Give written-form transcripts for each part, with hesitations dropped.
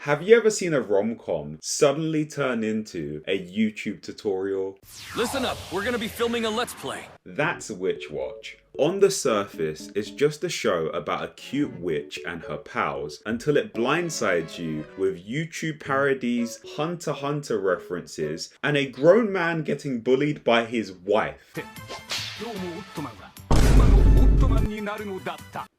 Have you ever seen a rom-com suddenly turn into a YouTube tutorial? Listen up, we're gonna be filming a Let's Play. That's Witch Watch. On the surface, it's just a show about a cute witch and her pals until it blindsides you with YouTube parodies, Hunter x Hunter references, and a grown man getting bullied by his wife.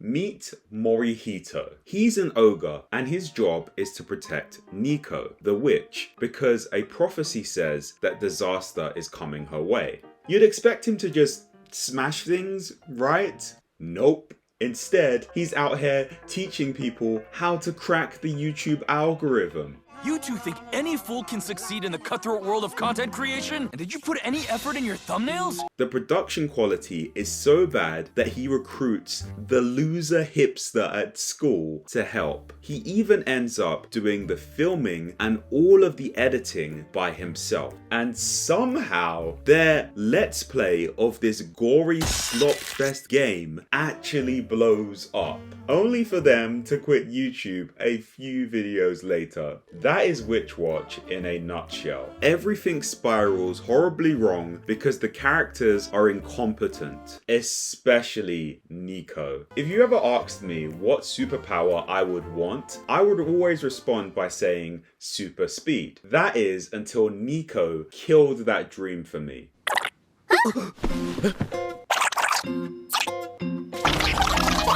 Meet Morihito. He's an ogre and his job is to protect Nico, the witch, because a prophecy says that disaster is coming her way. You'd expect him to just smash things, right? Nope. Instead, he's out here teaching people how to crack the YouTube algorithm. You two think any fool can succeed in the cutthroat world of content creation? And did you put any effort in your thumbnails? The production quality is so bad that he recruits the loser hipster at school to help. He even ends up doing the filming and all of the editing by himself. And somehow their Let's Play of this gory slopfest game actually blows up, only for them to quit YouTube a few videos later. That is Witch Watch in a nutshell. Everything spirals horribly wrong because the characters are incompetent, especially Nico. If you ever asked me what superpower I would want, I would always respond by saying super speed. That is until Nico killed that dream for me.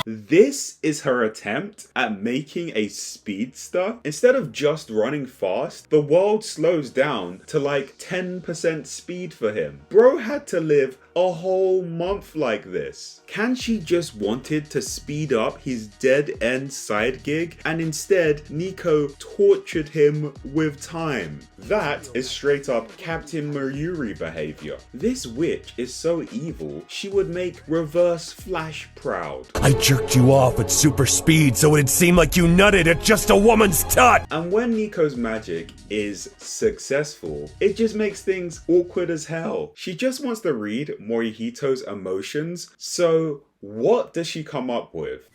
This is her attempt at making a speedster. Instead of just running fast, the world slows down to like 10% speed for him. Bro had to live a whole month like this. Can she just wanted to speed up his dead-end side gig and instead Nico tortured him with time? That is straight up Captain Mayuri behavior. This witch is so evil, she would make Reverse Flash proud. I jerked you off at super speed so it'd seem like you nutted at just a woman's tut! And when Nico's magic is successful, it just makes things awkward as hell. She just wants to read Morihito's emotions, so what does she come up with?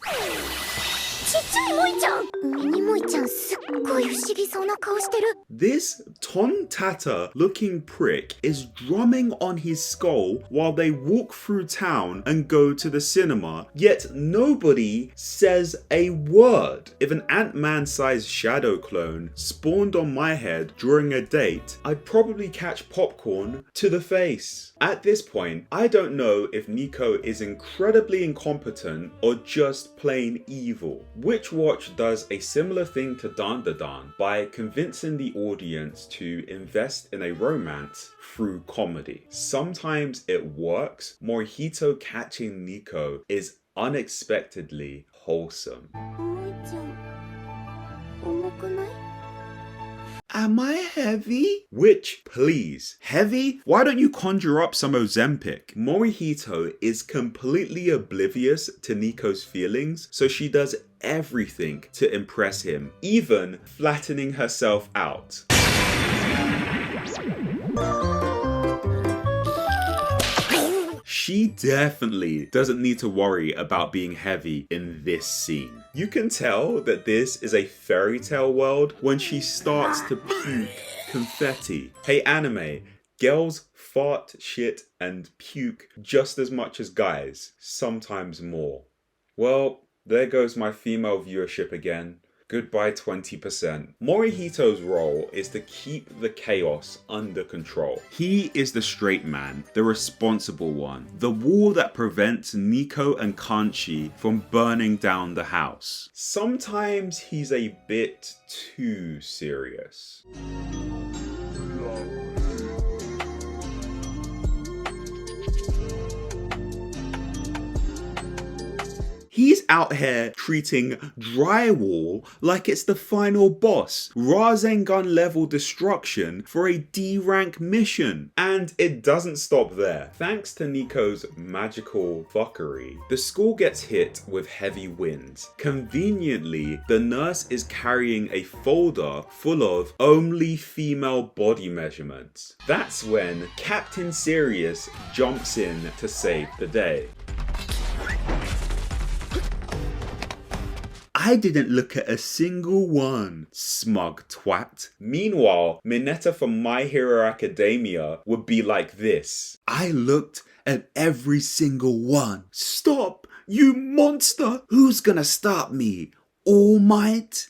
This tontata looking prick is drumming on his skull while they walk through town and go to the cinema, yet nobody says a word. If an Ant-Man sized shadow clone spawned on my head during a date, I'd probably catch popcorn to the face. At this point, I don't know if Nico is incredibly incompetent or just plain evil. Witch Watch does a similar thing to Dandadan by convincing the audience to invest in a romance through comedy. Sometimes it works. Morihito catching Nico is unexpectedly wholesome. Am I heavy? Witch, please. Heavy? Why don't you conjure up some Ozempic? Morihito is completely oblivious to Nico's feelings, so she does everything to impress him, even flattening herself out. She definitely doesn't need to worry about being heavy in this scene. You can tell that this is a fairy tale world when she starts to puke confetti. Hey anime, girls fart, shit, and puke just as much as guys, sometimes more. Well, there goes my female viewership again. Goodbye 20%. Morihito's role is to keep the chaos under control. He is the straight man, the responsible one, the wall that prevents Nico and Kanchi from burning down the house. Sometimes he's a bit too serious. He's out here treating drywall like it's the final boss, Rasengan level destruction for a D rank mission. And it doesn't stop there. Thanks to Nico's magical fuckery, the school gets hit with heavy winds. Conveniently, the nurse is carrying a folder full of only female body measurements. That's when Captain Sirius jumps in to save the day. I didn't look at a single one, smug twat. Meanwhile, Mineta from My Hero Academia would be like this. I looked at every single one. Stop, you monster! Who's gonna stop me? All Might?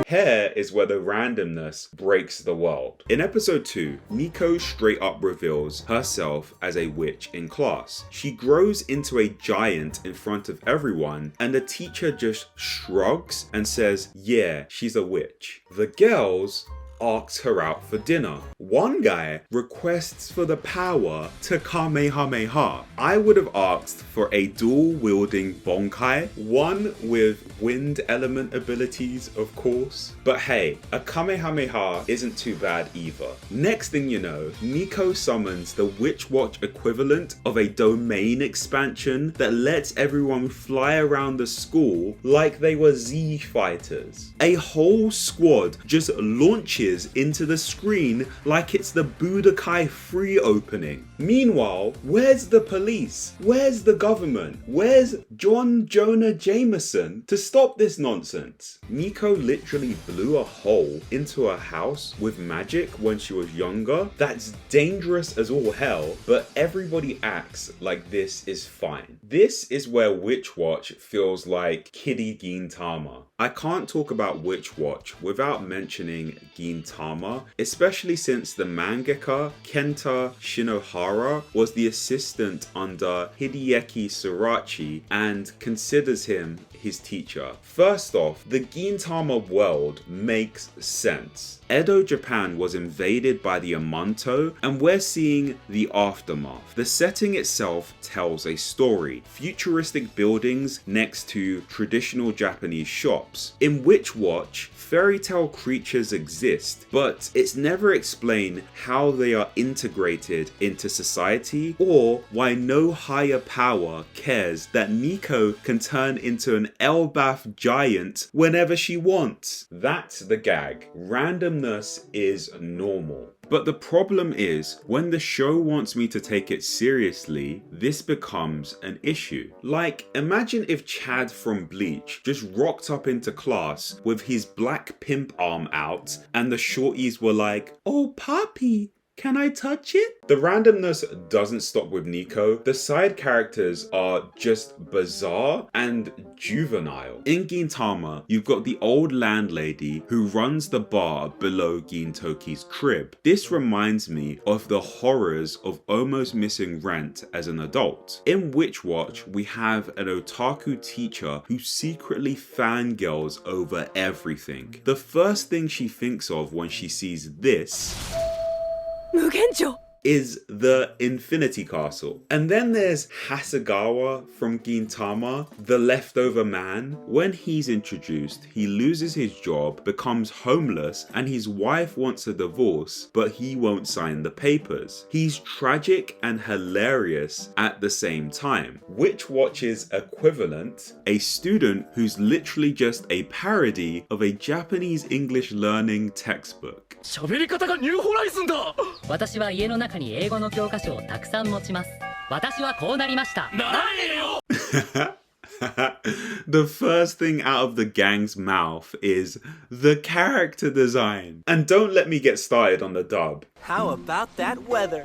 Here is where the randomness breaks the world. In episode 2, Nico straight up reveals herself as a witch in class. She grows into a giant in front of everyone, and the teacher just shrugs and says, yeah, she's a witch. The girls asks her out for dinner. One guy requests for the power to Kamehameha. I would have asked for a dual-wielding Bonkai, one with wind element abilities, of course. But hey, a Kamehameha isn't too bad either. Next thing you know, Nico summons the Witch Watch equivalent of a domain expansion that lets everyone fly around the school like they were Z fighters. A whole squad just launches into the screen like it's the Budokai 3 opening. Meanwhile, where's the police? Where's the government? Where's John Jonah Jameson to stop this nonsense? Nico literally blew a hole into her house with magic when she was younger. That's dangerous as all hell, but everybody acts like this is fine. This is where Witch Watch feels like kiddie Gintama. I can't talk about Witch Watch without mentioning Gintama, especially since the mangaka Kenta Shinohara was the assistant under Hideki Sorachi and considers him his teacher. First off, the Gintama world makes sense. Edo Japan was invaded by the Amanto, and we're seeing the aftermath. The setting itself tells a story. Futuristic buildings next to traditional Japanese shops. In Witch Watch, fairy tale creatures exist, but it's never explained how they are integrated into society or why no higher power cares that Nico can turn into an Elbaf giant whenever she wants. That's the gag. Randomness is normal. But the problem is, when the show wants me to take it seriously, this becomes an issue. Like, imagine if Chad from Bleach just rocked up into class with his black pimp arm out and the shorties were like, "Oh, Poppy, can I touch it?" The randomness doesn't stop with Nico. The side characters are just bizarre and juvenile. In Gintama, you've got the old landlady who runs the bar below Gintoki's crib. This reminds me of the horrors of almost missing rent as an adult. In Witch Watch, we have an otaku teacher who secretly fangirls over everything. The first thing she thinks of when she sees this is the Infinity Castle. And then there's Hasegawa from Gintama, the leftover man. When he's introduced, he loses his job, becomes homeless, and his wife wants a divorce, but he won't sign the papers. He's tragic and hilarious at the same time. Witch Watch's equivalent, a student who's literally just a parody of a Japanese English learning textbook. 喋り方がニューホライズンだ。私は家の中に英語の教科書をたくさん持ちます。私はこうなりました。ならねえよ。The first thing out of the gang's mouth is the character design. And don't let me get started on the dub. How about that weather?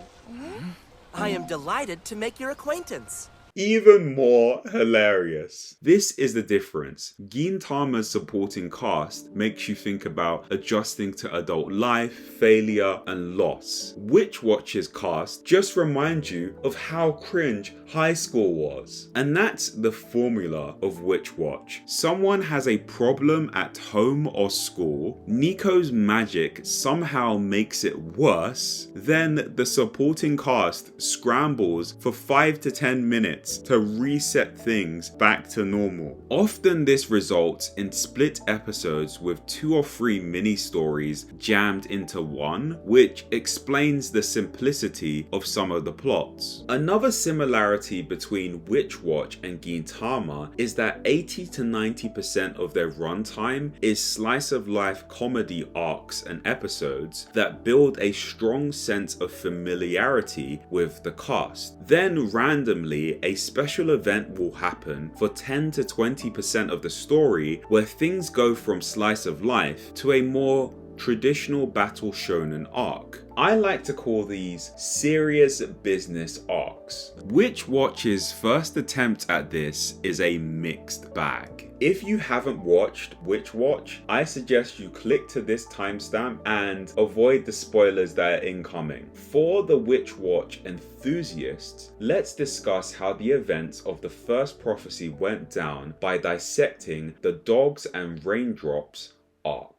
I am delighted to make your acquaintance. Even more hilarious. This is the difference. Gintama's supporting cast makes you think about adjusting to adult life, failure, and loss. Witch Watch's cast just reminds you of how cringe high school was. And that's the formula of Witch Watch. Someone has a problem at home or school, Nico's magic somehow makes it worse, then the supporting cast scrambles for 5 to 10 minutes to reset things back to normal. Often this results in split episodes with 2 or 3 mini stories jammed into one, which explains the simplicity of some of the plots. Another similarity between Witch Watch and Gintama is that 80 to 90% of their runtime is slice of life comedy arcs and episodes that build a strong sense of familiarity with the cast. Then randomly, a special event will happen for 10 to 20% of the story where things go from slice of life to a more traditional battle shonen arc. I like to call these serious business arcs. Witch Watch's first attempt at this is a mixed bag. If you haven't watched Witch Watch, I suggest you click to this timestamp and avoid the spoilers that are incoming. For the Witch Watch enthusiasts, let's discuss how the events of the first prophecy went down by dissecting the Dogs and Raindrops arc.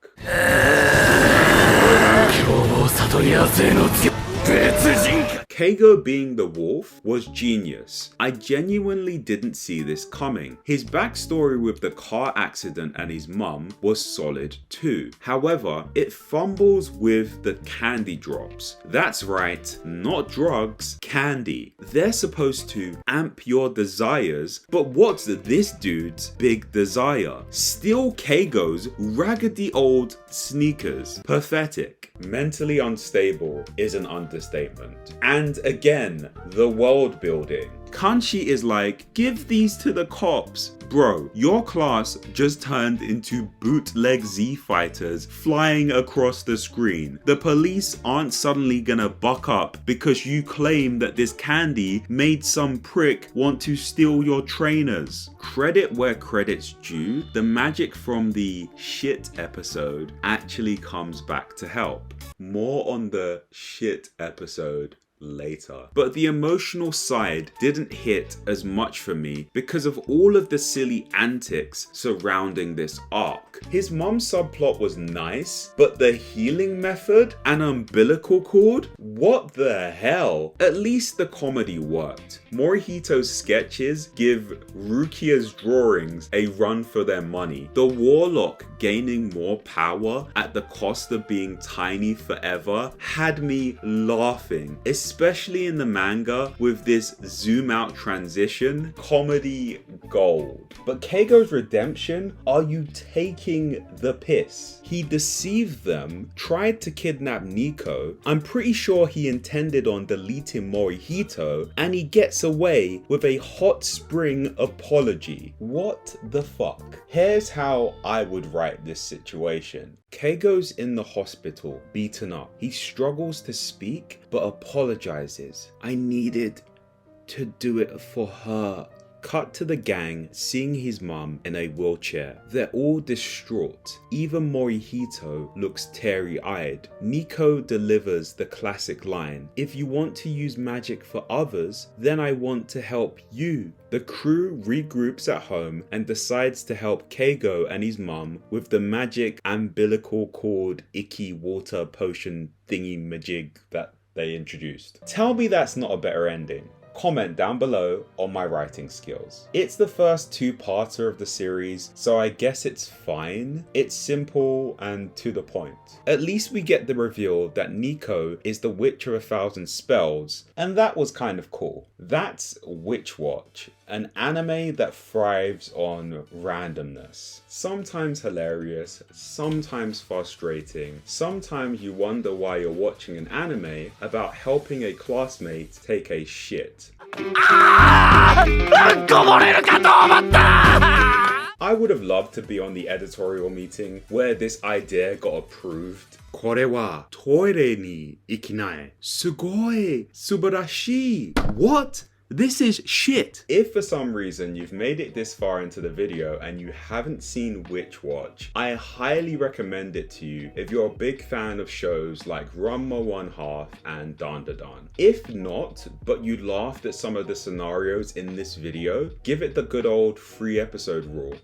Keigo being the wolf was genius. I genuinely didn't see this coming. His backstory with the car accident and his mum was solid too. However, it fumbles with the candy drops. That's right, not drugs, candy. They're supposed to amp your desires, but what's this dude's big desire? Steal Keigo's raggedy old sneakers. Pathetic. Mentally unstable is an understatement. And again, the world building. Kanshi is like, give these to the cops. Bro, your class just turned into bootleg Z fighters flying across the screen. The police aren't suddenly gonna buck up because you claim that this candy made some prick want to steal your trainers. Credit where credit's due, the magic from the shit episode actually comes back to help. More on the shit episode later. But the emotional side didn't hit as much for me because of all of the silly antics surrounding this arc. His mum's subplot was nice, but the healing method and umbilical cord? What the hell? At least the comedy worked. Morihito's sketches give Rukia's drawings a run for their money. The warlock gaining more power at the cost of being tiny forever had me laughing, especially in the manga with this zoom out transition. Comedy gold. But Keigo's redemption? Are you taking the piss? He deceived them, tried to kidnap Nico. I'm pretty sure he intended on deleting Morihito, and he gets away with a hot spring apology. What the fuck? Here's how I would write this situation. Keigo's in the hospital, beaten up. He struggles to speak, but apologizes. I needed to do it for her. Cut to the gang seeing his mum in a wheelchair. They're all distraught. Even Morihito looks teary-eyed. Nico delivers the classic line, "If you want to use magic for others, then I want to help you." The crew regroups at home and decides to help Keigo and his mum with the magic umbilical cord icky water potion thingy-majig that they introduced. Tell me that's not a better ending. Comment down below on my writing skills. It's the first two-parter of the series, so I guess it's fine. It's simple and to the point. At least we get the reveal that Nico is the Witch of 1,000 Spells, and that was kind of cool. That's Witch Watch, an anime that thrives on randomness. Sometimes hilarious, sometimes frustrating, sometimes you wonder why you're watching an anime about helping a classmate take a shit. I would have loved to be on the editorial meeting where this idea got approved. これはトイレに行きない。すごい素晴らしい。What? This is shit. If for some reason you've made it this far into the video and you haven't seen Witch Watch, I highly recommend it to you if you're a big fan of shows like Ranma 1/2 and Dandadan. If not, but you laughed at some of the scenarios in this video, give it the good old 3-episode rule.